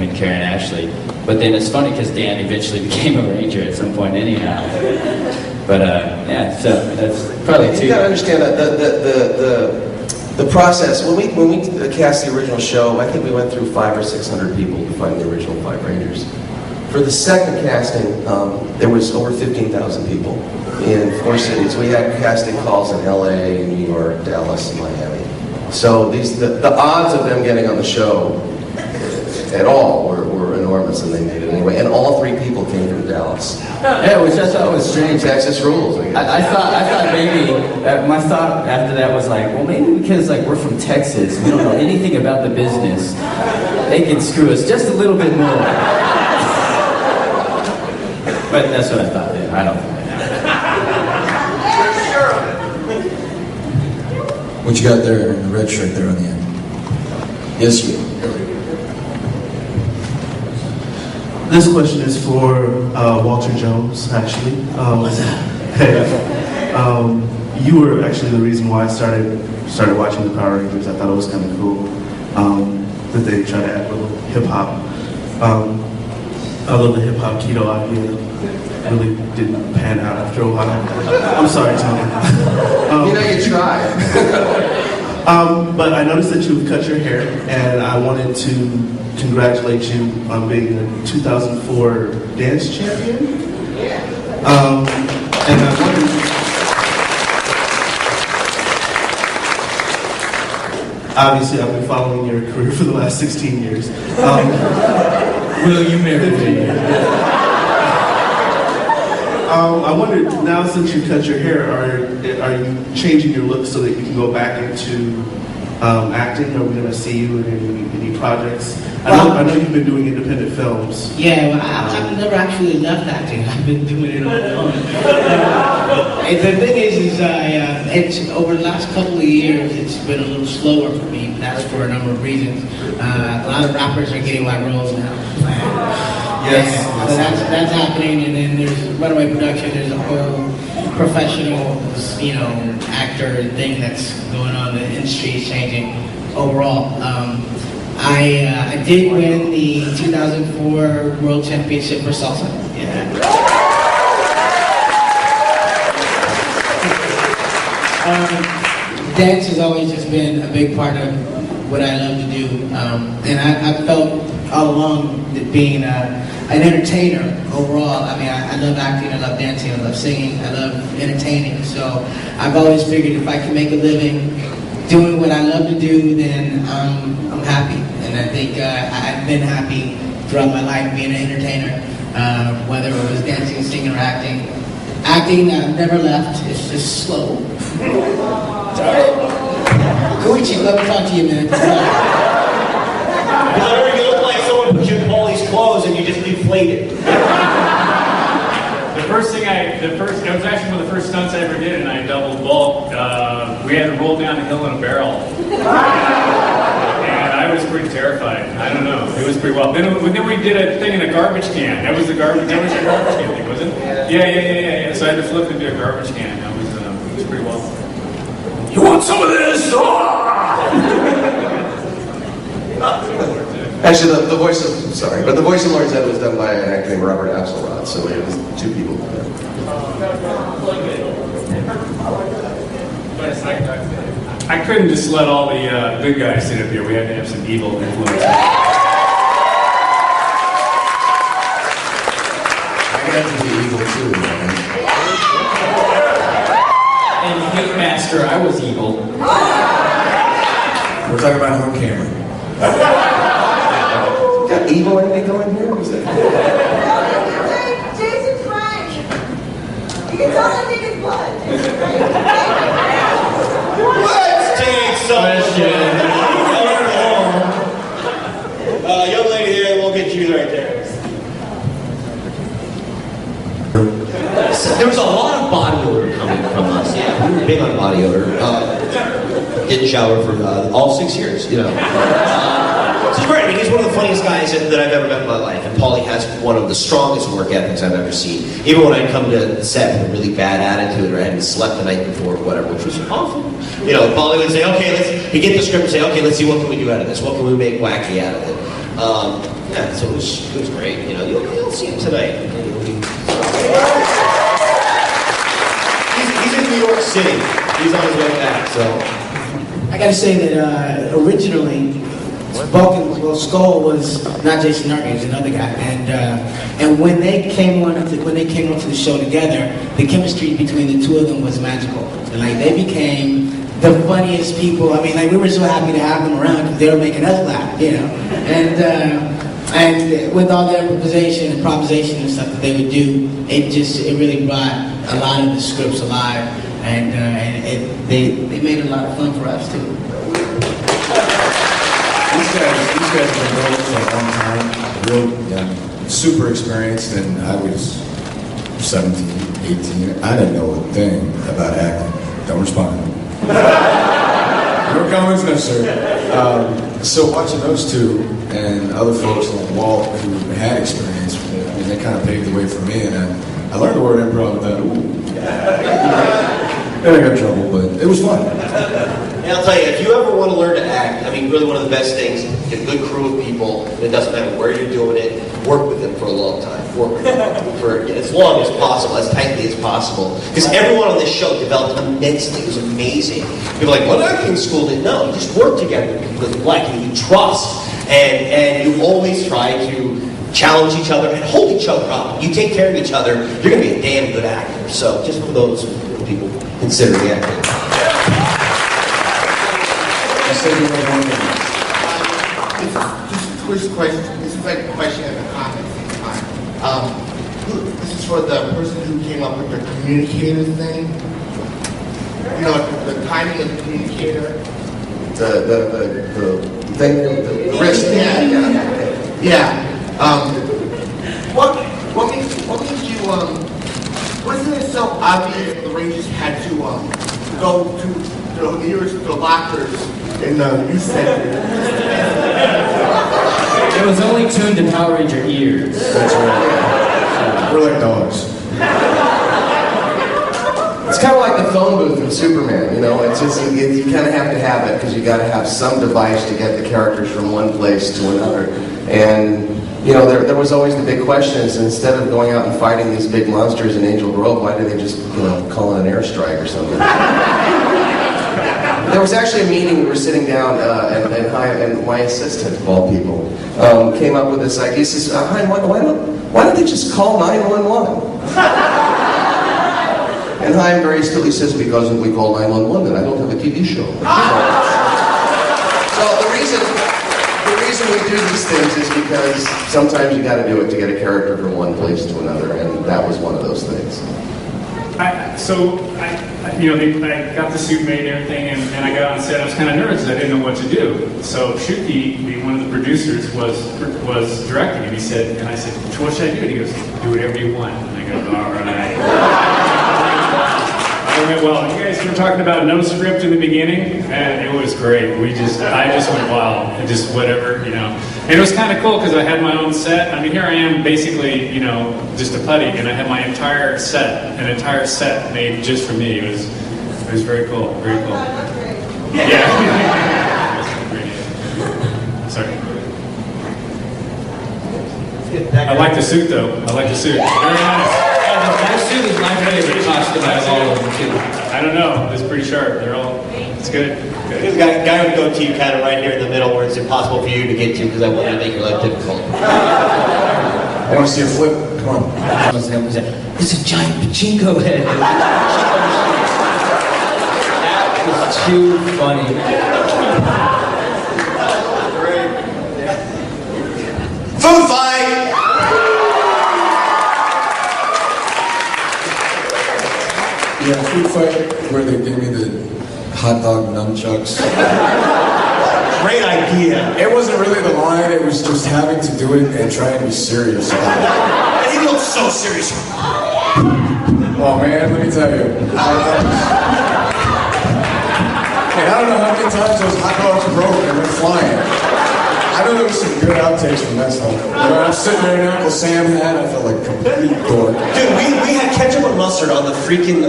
between Karen and Ashley. But then it's funny because Dan eventually became a ranger at some point anyhow. But yeah, so that's probably two. You gotta understand that the process, when we cast the original show, I think we went through 500 or 600 people to find the original 5 Rangers. For the second casting, there was over 15,000 people in 4 cities. We had casting calls in LA, New York, Dallas, and Miami. So the odds of them getting on the show at all were enormous, and they made it anyway. And all 3 people came from Dallas. Yeah, which I thought was strange. Texas rules. I thought maybe my thought after that was like, well, maybe because like we're from Texas, we don't know anything about the business. They can screw us just a little bit more. But that's what I thought. Yeah, I don't think that. What you got there in the red shirt there on the end? Yes, you. This question is for Walter Jones, actually. You were actually the reason why I started watching the Power Rangers. I thought it was kind of cool that they try to add a little hip hop. Although the hip hop keto idea really didn't pan out after a while. I'm sorry, Tony. You tried. But I noticed that you've cut your hair, and I wanted to congratulate you on being the 2004 dance champion. And I wondered, obviously I've been following your career for the last 16 years. Will you marry me? I wondered, now since you cut your hair, are you changing your look so that you can go back into acting? Are we going to see you in any projects? I know you've been doing independent films. Yeah, well, I've never actually left acting. I've been doing it all along. The thing is it's over the last couple of years, it's been a little slower for me. That's for a number of reasons. A lot of rappers are getting my roles now. Yes. So that's happening, and then there's Runaway Production. There's a whole professional, actor thing that's going on. The industry is changing overall. I did win the 2004 World Championship for salsa. Yeah. Dance has always just been a big part of what I love to do, and I felt all along that being an entertainer overall. I mean, I love acting, I love dancing, I love singing, I love entertaining. So I've always figured if I can make a living doing what I love to do, then I'm happy. And I think I've been happy throughout my life being an entertainer, whether it was dancing, singing, or acting. Acting, I've never left. It's just slow. Koichi, let me talk to you, man. You look like someone put you in Paulie's clothes and you just deflated. It was actually one of the first stunts I ever did, and I doubled bulk. We had to roll down a hill in a barrel. And I was pretty terrified. I don't know. It was pretty wild. Then we did a thing in a garbage can. That was your garbage can thing, wasn't it? Yeah. So I had to flip into a garbage can. It was pretty wild. You want some of this? Actually, the voice of Lord Zed was done by an actor named Robert Axelrod, so it was 2 people. I couldn't just let all the good guys sit up here. We had to have some evil influence. I got to be evil too, man. And Hate Master, I was evil. We're talking about on camera. Got evil anything going here? Jason's French. You can tell that nigga's blood. Let's take some questions. Young lady there, we'll get you right there. There was a lot of body odor coming from us. Yeah, we were big on body odor. Didn't shower for all 6 years, So it's great. I mean, he's one of the funniest guys that I've ever met in my life. And Paulie has one of the strongest work ethics I've ever seen. Even when I'd come to the set with a really bad attitude or I hadn't slept the night before or whatever, which was awful. Paulie would say, okay, he'd get the script and say, okay, let's see what can we do out of this? What can we make wacky out of it? Yeah, so it was great. You know, you'll see him tonight. He's in New York City. He's on his way back. So I gotta say that originally, Skull was not Jason Narkin, he was another guy, and when they came onto the show together, the chemistry between the two of them was magical. And, like, they became the funniest people. I mean, like, we were so happy to have them around because they were making us laugh, you know. And with all their improvisation and stuff that they would do, it really brought a lot of the scripts alive, and they made it a lot of fun for us too. These guys have been doing this for a long time, real super experienced, and I was 17, 18. I didn't know a thing about acting. Don't respond. No comments necessary. So watching those two and other folks like Walt who had experience, I mean, they kind of paved the way for me, and I learned the word improv with that. Then I got in trouble, but it was fun. And I'll tell you, if you ever want to learn to act, I mean, really one of the best things, get a good crew of people, and it doesn't matter where you're doing it, work with them for a long time. Work with them for as long as possible, as tightly as possible. Because everyone on this show developed immensely. It was amazing. People are like, what acting school did? No, you just work together with people that you like and you trust. And you always try to challenge each other and hold each other up. You take care of each other, you're going to be a damn good actor. So just for those people, consider the acting. This is like a question and a comment at the same time. This is for the person who came up with the communicator thing. You know, the timing of the communicator. The thing, the wrist. Yeah. What makes you wasn't it so obvious the Rangers had to go to the nearest lockers in the youth center? It was only tuned to Power Ranger ears. That's right. We're like dogs. It's kind of like the phone booth in Superman, you know. It's just you kind of have to have it because you got to have some device to get the characters from one place to another. And you know, there was always the big questions. Instead of going out and fighting these big monsters in Angel Grove, why did they just call in an airstrike or something? There was actually a meeting. We were sitting down, and my assistant, of all people, came up with this idea. He says, "Hein, why don't they just call 911?" And Hein very still says, "Because if we call 911, then I don't have a TV show." So the reason we do these things is because sometimes you got to do it to get a character from one place to another, and that was one of those things. I got the suit made and everything, and I got on set. I was kind of nervous. I didn't know what to do. So Shuki, one of the producers, was directing, and he said, and I said, "What should I do?" And he goes, "Do whatever you want." And I go, "All right." I went, well, you guys were talking about no script in the beginning, and it was great. I just went wild, and just whatever, you know. And it was kind of cool because I had my own set. I mean, here I am, basically, you know, just a putty, and I had my entire set made just for me. It was very cool, very cool. Yeah. Sorry. I like the suit, though. I like the suit. Very nice. That suit is my favorite costume out of all of them, too. I don't know. It's pretty sharp. It's good. There's a guy with a goatee kind of right here in the middle where it's impossible for you to get to because I want to make your life difficult. I want to see a flip. Come on. It's a giant pachinko head. That was too funny. Food fight! Yeah, food fight where they gave me the hot dog nunchucks. Great idea. It wasn't really the line, it was just having to do it and try and be serious about it. And he looked so serious. Oh man, let me tell you. And I don't know how many times those hot dogs broke and went flying. I know there was some good outtakes from that stuff. You know, I'm sitting there in Uncle Sam had, I felt like a complete dork. Dude, we had ketchup and mustard on the freaking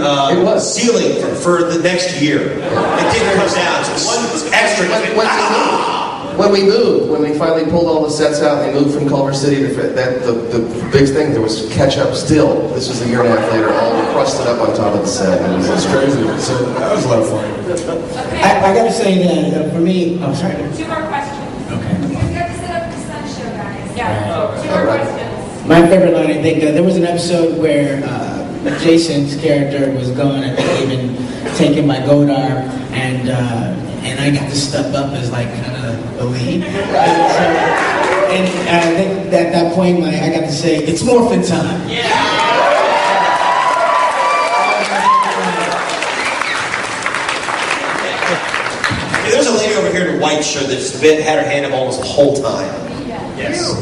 ceiling for the next year. It didn't come down. So it was extra. when we moved, when we finally pulled all the sets out and they moved from Culver City to the big thing, there was ketchup still. This was a year and a half later, all crusted up on top of the set. It was crazy. So that was a lot of fun. I got to say that for me, oh, sorry. 2 more questions. Okay. You have to set up the sun show, guys. Yeah. Right. 2 more Right. questions. My favorite line, I think, there was an episode where Jason's character was going, I think, even taken by Godard, and I got to step up as like kind of the lead. And I think at that point, I got to say, "It's morphin' time." There's a lady over here in a white shirt that's had her hand up almost the whole time. Yes.